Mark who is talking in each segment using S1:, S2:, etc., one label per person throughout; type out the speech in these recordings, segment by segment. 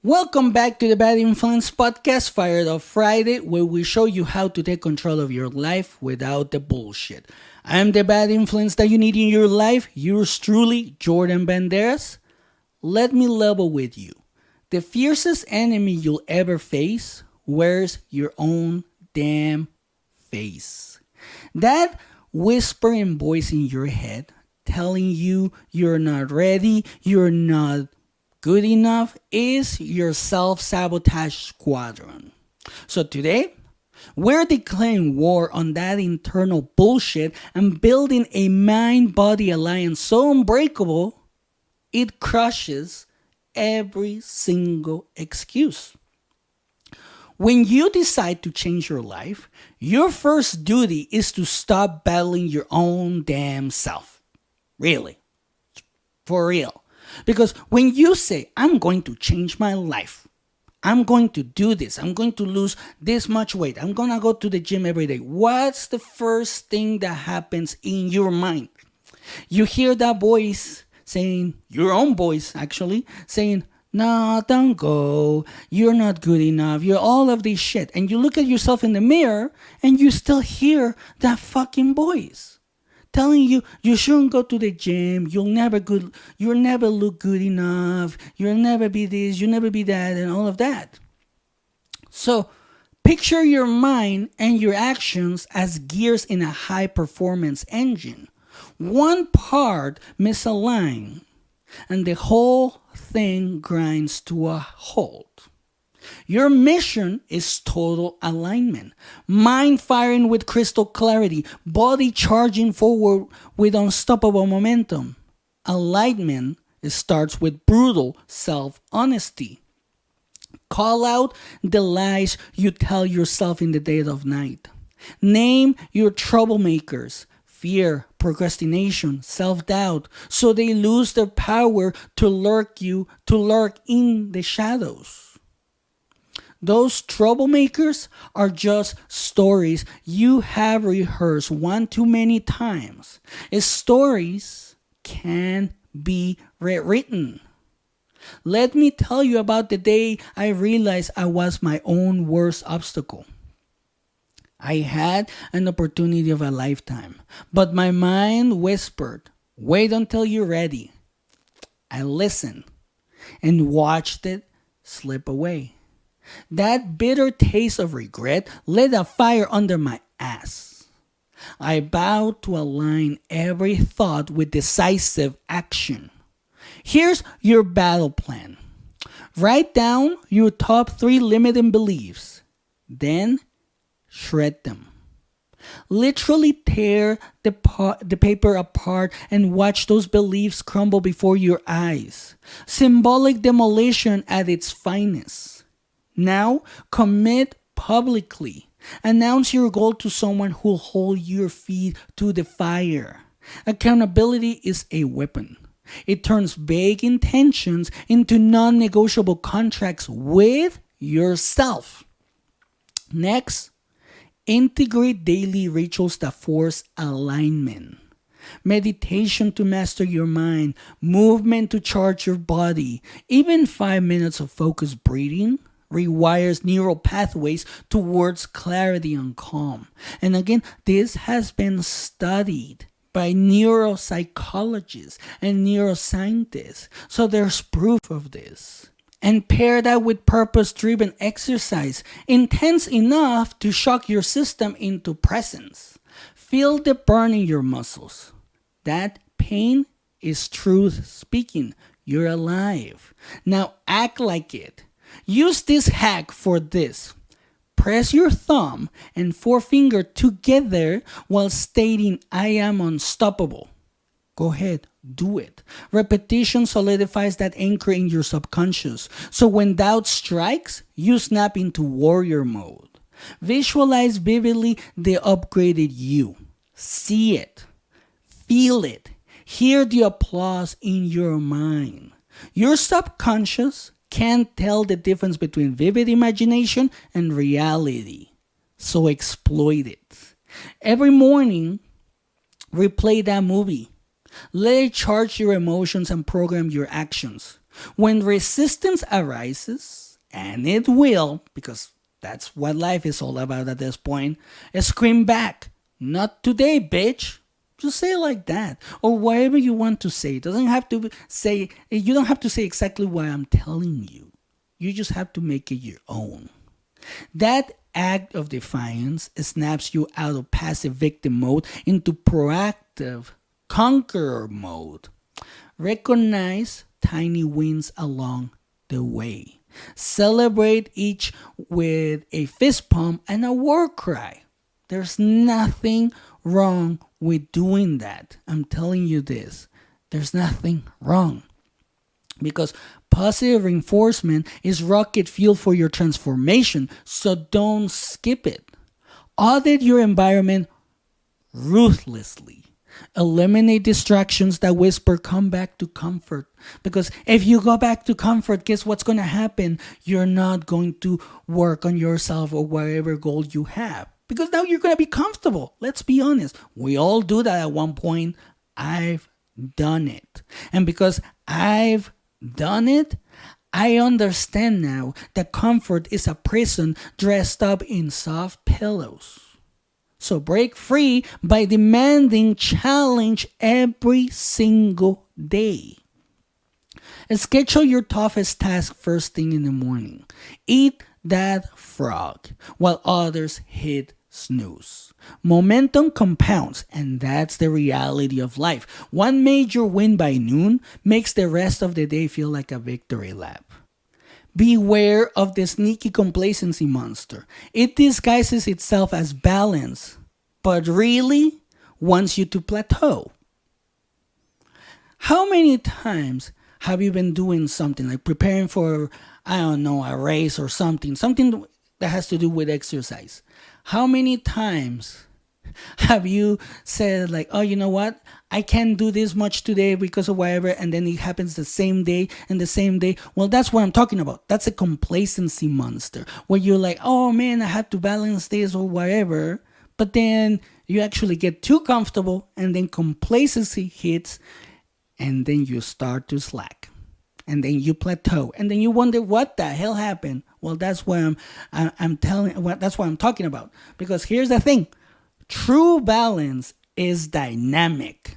S1: Welcome back to the Bad Influence Podcast, Fired Up Friday, where we show you how to take control of your life without the bullshit. I am the bad influence that you need in your life. Yours truly, Jordan Banderas. Let me level with you. The fiercest enemy you'll ever face wears your own damn face. That whispering voice in your head telling you you're not ready, you're not good enough is your self-sabotage squadron. So today, we're declaring war on that internal bullshit and building a mind-body alliance so unbreakable, it crushes every single excuse. When you decide to change your life, your first duty is to stop battling your own damn self. Really. For real. Because when you say, I'm going to change my life, I'm going to do this, I'm going to lose this much weight, I'm going to go to the gym every day, what's the first thing that happens in your mind? You hear that voice saying, your own voice actually, saying, no, don't go, you're not good enough, you're all of this shit. And you look at yourself in the mirror and you still hear that fucking voice telling you you shouldn't go to the gym, you'll never look good enough, you'll never be this, you'll never be that, and all of that. So picture your mind and your actions as gears in a high performance engine. One part misaligned and the whole thing grinds to a halt. Your mission is total alignment. Mind firing with crystal clarity. Body charging forward with unstoppable momentum. Alignment starts with brutal self-honesty. Call out the lies you tell yourself in the dead of night. Name your troublemakers. Fear, procrastination, self-doubt, so they lose their power to lurk in the shadows. Those troublemakers are just stories you have rehearsed one too many times. Stories can be rewritten. Let me tell you about the day I realized I was my own worst obstacle. I had an opportunity of a lifetime, but my mind whispered, wait until you're ready. I listened and watched it slip away. That bitter taste of regret lit a fire under my ass. I vowed to align every thought with decisive action. Here's your battle plan. Write down your top 3 limiting beliefs. Then shred them. Literally tear the paper apart and watch those beliefs crumble before your eyes. Symbolic demolition at its finest. Now, commit publicly. Announce your goal to someone who'll hold your feet to the fire. Accountability is a weapon. It turns vague intentions into non-negotiable contracts with yourself. Next, integrate daily rituals that force alignment. Meditation to master your mind, movement to charge your body. Even 5 minutes of focused breathing rewires neural pathways towards clarity and calm. And again, this has been studied by neuropsychologists and neuroscientists. So there's proof of this. And pair that with purpose-driven exercise, intense enough to shock your system into presence. Feel the burn in your muscles. That pain is truth speaking. You're alive. Now act like it. Use this hack for this. Press your thumb and forefinger together while stating, I am unstoppable. Go ahead, do it. Repetition solidifies that anchor in your subconscious. So when doubt strikes, you snap into warrior mode. Visualize vividly the upgraded you. See it. Feel it. Hear the applause in your mind. Your subconscious can't tell the difference between vivid imagination and reality. So exploit it. Every morning, replay that movie. Let it charge your emotions and program your actions. When resistance arises, and it will, because that's what life is all about at this point, scream back, "Not today, bitch." Just say it like that, or whatever you want to say. It doesn't have to say. You don't have to say exactly what I'm telling you. You just have to make it your own. That act of defiance snaps you out of passive victim mode into proactive conqueror mode. Recognize tiny wins along the way. Celebrate each with a fist pump and a war cry. There's nothing wrong with doing that. I'm telling you this. There's nothing wrong. Because positive reinforcement is rocket fuel for your transformation, so don't skip it. Audit your environment ruthlessly. Eliminate distractions that whisper, "Come back to comfort." Because if you go back to comfort, guess what's going to happen? You're not going to work on yourself or whatever goal you have. Because now you're going to be comfortable. Let's be honest. We all do that at one point. I've done it. And because I've done it, I understand now that comfort is a prison dressed up in soft pillows. So break free by demanding challenge every single day. Schedule your toughest task first thing in the morning. Eat that frog while others hit snooze. Momentum compounds, and that's the reality of life. One major win by noon makes the rest of the day feel like a victory lap. Beware of the sneaky complacency monster. It disguises itself as balance, but really wants you to plateau. How many times have you been doing something like preparing for, I don't know, a race or something that has to do with exercise? How many times have you said like, "Oh, you know what? I can't do this much today because of whatever," and then it happens the same day and the same day? Well, that's what I'm talking about. That's a complacency monster where you're like, "Oh man, I have to balance this or whatever," but then you actually get too comfortable and then complacency hits and then you start to slack. And then you plateau, and then you wonder what the hell happened. Well, that's what that's what I'm talking about. Because here's the thing: true balance is dynamic.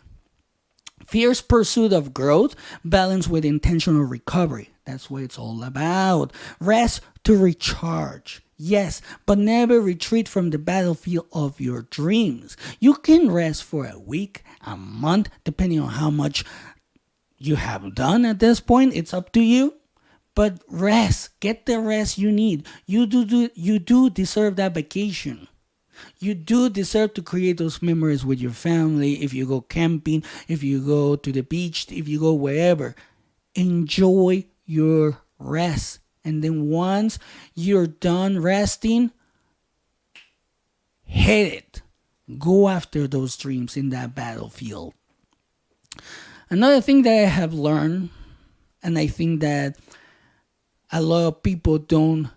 S1: Fierce pursuit of growth, balance with intentional recovery. That's what it's all about. Rest to recharge. Yes, but never retreat from the battlefield of your dreams. You can rest for a week, a month, depending on how much you have done at this point. It's up to you. But rest. Get the rest you need. You do deserve that vacation. You do deserve to create those memories with your family. If you go camping, if you go to the beach, if you go wherever, enjoy your rest. And then once you're done resting, hit it. Go after those dreams in that battlefield. Another thing that I have learned, and I think that a lot of people don't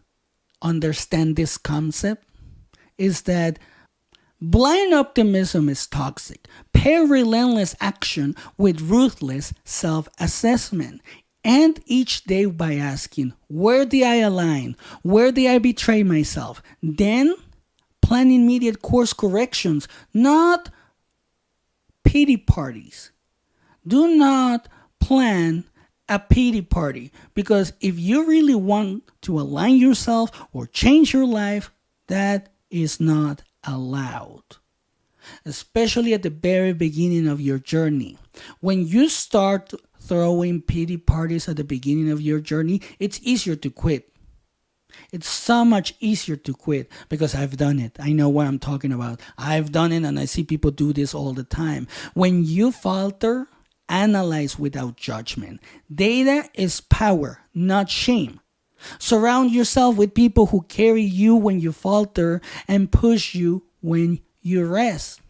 S1: understand this concept, is that blind optimism is toxic. Pair relentless action with ruthless self-assessment. End each day by asking, where did I align? Where did I betray myself? Then plan immediate course corrections, not pity parties. Do not plan a pity party, because if you really want to align yourself or change your life, that is not allowed. Especially at the very beginning of your journey. When you start throwing pity parties at the beginning of your journey, it's easier to quit. It's so much easier to quit because I've done it. I know what I'm talking about. I've done it and I see people do this all the time. When you falter, analyze without judgment. Data is power, not shame. Surround yourself with people who carry you when you falter and push you when you rest.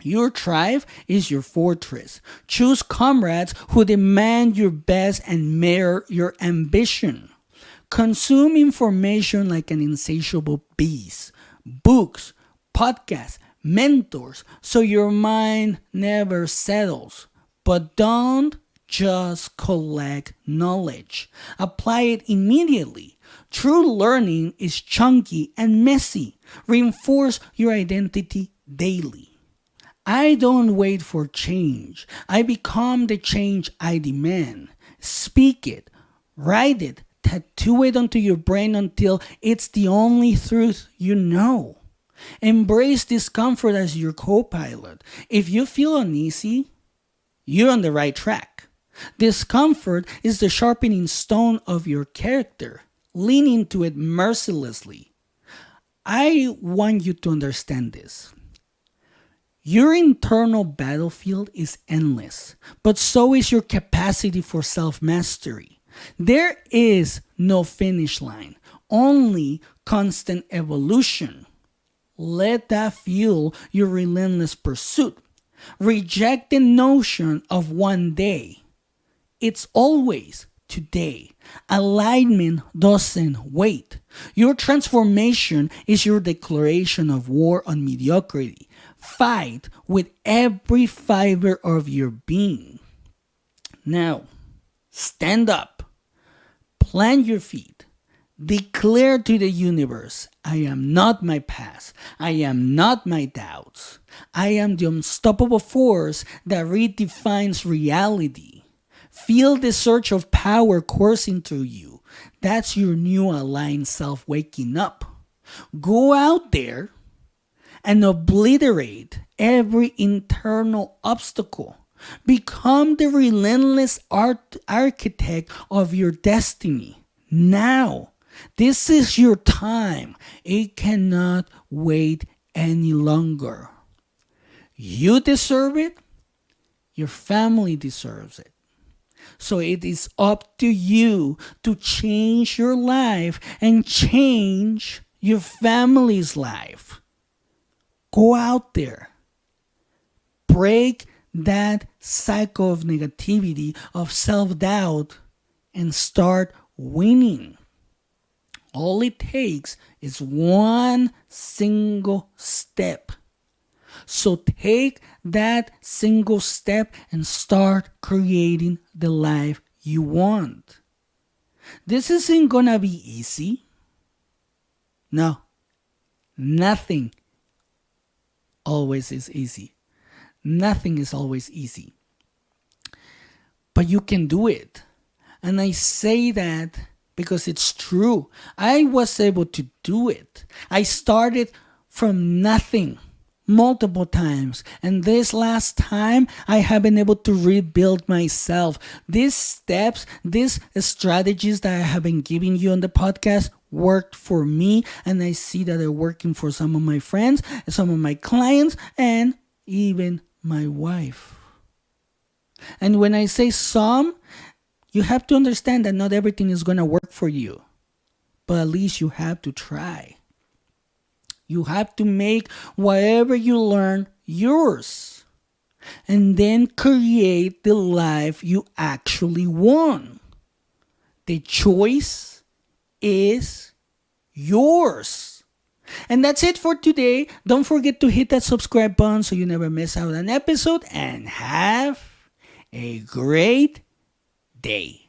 S1: Your tribe is your fortress. Choose comrades who demand your best and mirror your ambition. Consume information like an insatiable beast. Books, podcasts, mentors, so your mind never settles. But don't just collect knowledge. Apply it immediately. True learning is chunky and messy. Reinforce your identity daily. I don't wait for change. I become the change I demand. Speak it, write it, tattoo it onto your brain until it's the only truth you know. Embrace discomfort as your co-pilot. If you feel uneasy, you're on the right track. Discomfort is the sharpening stone of your character. Lean into it mercilessly. I want you to understand this. Your internal battlefield is endless, but so is your capacity for self-mastery. There is no finish line, only constant evolution. Let that fuel your relentless pursuit. Reject the notion of one day. It's always today. Alignment doesn't wait. Your transformation is your declaration of war on mediocrity. Fight with every fiber of your being. Now, stand up. Plant your feet. Declare to the universe, I am not my past. I am not my doubts. I am the unstoppable force that redefines reality. Feel the surge of power coursing through you. That's your new aligned self waking up. Go out there and obliterate every internal obstacle. Become the relentless architect of your destiny. Now, this is your time. It cannot wait any longer. You deserve it. Your family deserves it. So it is up to you to change your life and change your family's life. Go out there. Break that cycle of negativity, of self-doubt, and start winning. All it takes is one single step. So take that single step and start creating the life you want. This isn't gonna be easy. No, nothing always is easy. Nothing is always easy. But you can do it. And I say that because it's true. I was able to do it. I started from nothing multiple times. And this last time, I have been able to rebuild myself. These steps, these strategies that I have been giving you on the podcast worked for me. And I see that they're working for some of my friends, some of my clients, and even my wife. And when I say some, you have to understand that not everything is going to work for you. But at least you have to try. You have to make whatever you learn yours. And then create the life you actually want. The choice is yours. And that's it for today. Don't forget to hit that subscribe button so you never miss out on an episode. And have a great day.